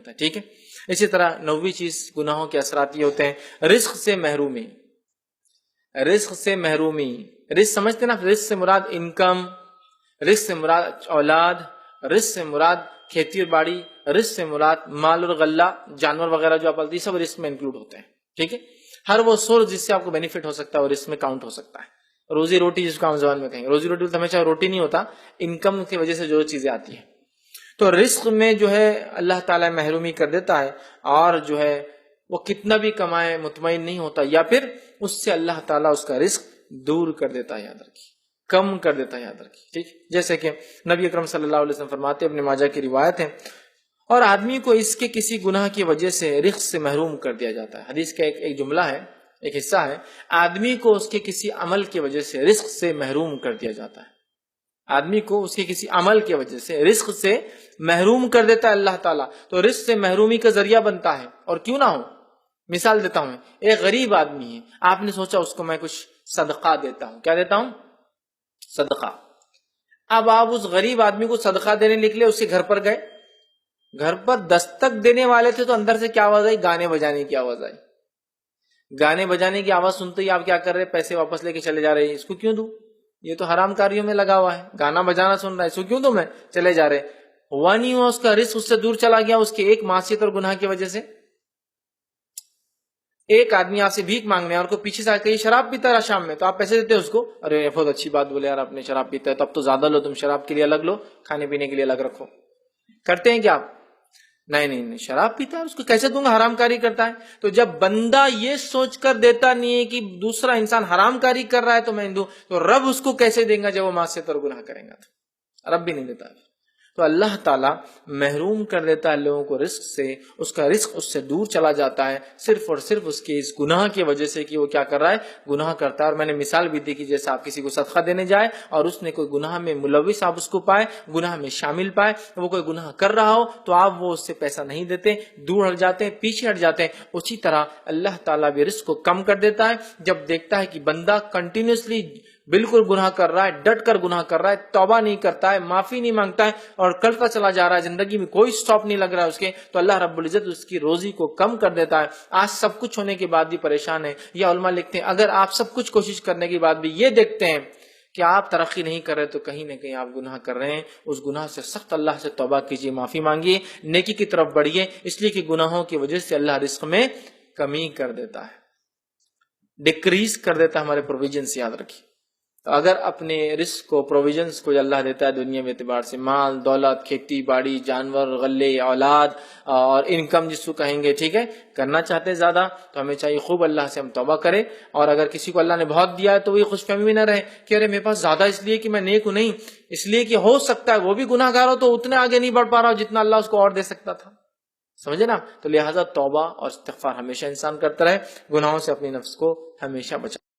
ہے. ٹھیک ہے. اسی طرح 9ویں چیز گناہوں کے اثرات یہ ہوتے ہیں رزق سے محرومی. رزق سے محرومی، رزق سمجھتے نا، رزق سے مراد انکم، رزق سے مراد اولاد، رزق سے مراد کھیتی اور باڑی، رزق سے مراد مال اور غلہ، جانور وغیرہ جو آپ پالتے ہیں، سب رزق میں انکلوڈ ہوتے ہیں. ٹھیک ہے. ہر وہ سورس جس سے آپ کو بینیفٹ ہو سکتا ہے اور اس میں کاؤنٹ ہو سکتا ہے. روزی روٹی جس کو عام زبان میں کہیں گے، روزی روٹی تو ہمیشہ روٹی نہیں ہوتا، انکم کی وجہ سے جو چیزیں آتی ہیں. تو رزق میں جو ہے اللہ تعالیٰ محرومی کر دیتا ہے، اور جو ہے وہ کتنا بھی کمائے مطمئن نہیں ہوتا، یا پھر اس سے اللہ تعالیٰ اس کا رزق دور کر دیتا ہے، یاد رکھیے، کم کر دیتا ہے، یاد رکھیے. ٹھیک. جیسے کہ نبی اکرم صلی اللہ علیہ وسلم فرماتے ہیں، ابن ماجہ کی روایت ہے، اور آدمی کو اس کے کسی گناہ کی وجہ سے رزق سے محروم کر دیا جاتا ہے. حدیث کا ایک جملہ ہے، ایک حصہ ہے، آدمی کو اس کے کسی عمل کی وجہ سے رزق سے محروم کر دیا جاتا ہے. آدمی کو اس کے کسی عمل کی وجہ سے رزق سے محروم کر دیتا ہے اللہ تعالیٰ. تو رزق سے محرومی کا ذریعہ بنتا ہے. اور کیوں نہ ہو، مثال دیتا ہوں، ایک غریب آدمی ہے، آپ نے سوچا اس کو میں کچھ صدقہ دیتا ہوں. کیا دیتا ہوں؟ صدقہ. اب آپ اس غریب آدمی کو صدقہ دینے نکلے، اس کے گھر پر گئے، گھر پر دستک دینے والے تھے تو اندر سے کیا آواز آئی؟ گانے بجانے کی آواز آئی. گانے بجانے کی آواز سنتے ہی آپ کیا کر رہے؟ پیسے واپس لے کے چلے جا رہے ہیں. اس کو کیوں دوں؟ یہ تو حرام کاریوں میں لگا ہوا ہے، گانا بجانا سن رہا ہے، اس کو کیوں دوں میں؟ چلے جا رہے. ہوا نہیں ہوا، اس کا رزق اس سے دور چلا گیا اس کے ایک معصیت اور گناہ کی وجہ سے. ایک آدمی آپ سے بھیک مانگنے اور کو پیچھے سے کہیں شراب پیتا رہا شام میں، تو آپ پیسے دیتے اس کو؟ ارے بہت اچھی بات بولے یار، آپ نے شراب پیتا ہے تو اب تو زیادہ لو، تم شراب کے لیے الگ لو، کھانے پینے کے لیے الگ رکھو. کرتے ہیں کیا آپ؟ نہیں، شراب پیتا ہے اس کو کیسے دوں گا، حرام کاری کرتا ہے. تو جب بندہ یہ سوچ کر دیتا نہیں ہے کہ دوسرا انسان حرام کاری کر رہا ہے تو میں دوں، تو رب اس کو کیسے دیں گا جب وہ معصیت اور گناہ کریں گا؟ تو رب بھی نہیں دیتا. تو اللہ تعالیٰ محروم کر دیتا ہے لوگوں کو رزق سے، اس کا رزق اس سے دور چلا جاتا ہے، صرف اور صرف اس کے اس گناہ کی وجہ سے کہ وہ کیا کر رہا ہے؟ گناہ کرتا ہے. اور میں نے مثال بھی دی کہ جیسے آپ کسی کو صدقہ دینے جائے اور اس نے کوئی گناہ میں ملوث آپ اس کو پائے، گناہ میں شامل پائے، وہ کوئی گناہ کر رہا ہو تو آپ وہ اس سے پیسہ نہیں دیتے، دور ہٹ جاتے ہیں، پیچھے ہٹ جاتے ہیں. اسی طرح اللہ تعالیٰ بھی رزق کو کم کر دیتا ہے جب دیکھتا ہے کہ بندہ کنٹینیوسلی بالکل گناہ کر رہا ہے، ڈٹ کر گناہ کر رہا ہے، توبہ نہیں کرتا ہے، معافی نہیں مانگتا ہے اور کرتا چلا جا رہا ہے، زندگی میں کوئی سٹاپ نہیں لگ رہا ہے اس کے، تو اللہ رب العزت اس کی روزی کو کم کر دیتا ہے. آج سب کچھ ہونے کے بعد بھی پریشان ہے. یا علماء لکھتے ہیں اگر آپ سب کچھ کوشش کرنے کے بعد بھی یہ دیکھتے ہیں کہ آپ ترقی نہیں کر رہے تو کہیں نہ کہیں آپ گناہ کر رہے ہیں. اس گناہ سے سخت اللہ سے توبہ کیجیے، معافی مانگیے، نیکی کی طرف بڑھیے، اس لیے کہ گناہوں کی وجہ سے اللہ رزق میں کمی کر دیتا ہے، ڈکریز کر دیتا ہے ہمارے پروویژن سے. یاد رکھیے، تو اگر اپنے رزق کو، پروویژنز کو جو اللہ دیتا ہے دنیا میں اعتبار سے، مال دولت، کھیتی باڑی، جانور، غلے، اولاد اور انکم جس کو کہیں گے، ٹھیک ہے، کرنا چاہتے ہیں زیادہ تو ہمیں چاہیے خوب اللہ سے ہم توبہ کریں. اور اگر کسی کو اللہ نے بہت دیا ہے تو وہی خوش فہمی بھی نہ رہے کہ ارے میرے پاس زیادہ اس لیے کہ میں نیک ہوں، نہیں، اس لیے کہ ہو سکتا ہے وہ بھی گناہ گار ہو تو اتنے آگے نہیں بڑھ پا رہا ہو جتنا اللہ اس کو اور دے سکتا تھا. سمجھے نا؟ تو لہٰذا توبہ اور استغفار ہمیشہ انسان کرتا رہے، گناہوں سے اپنی نفس کو ہمیشہ بچا.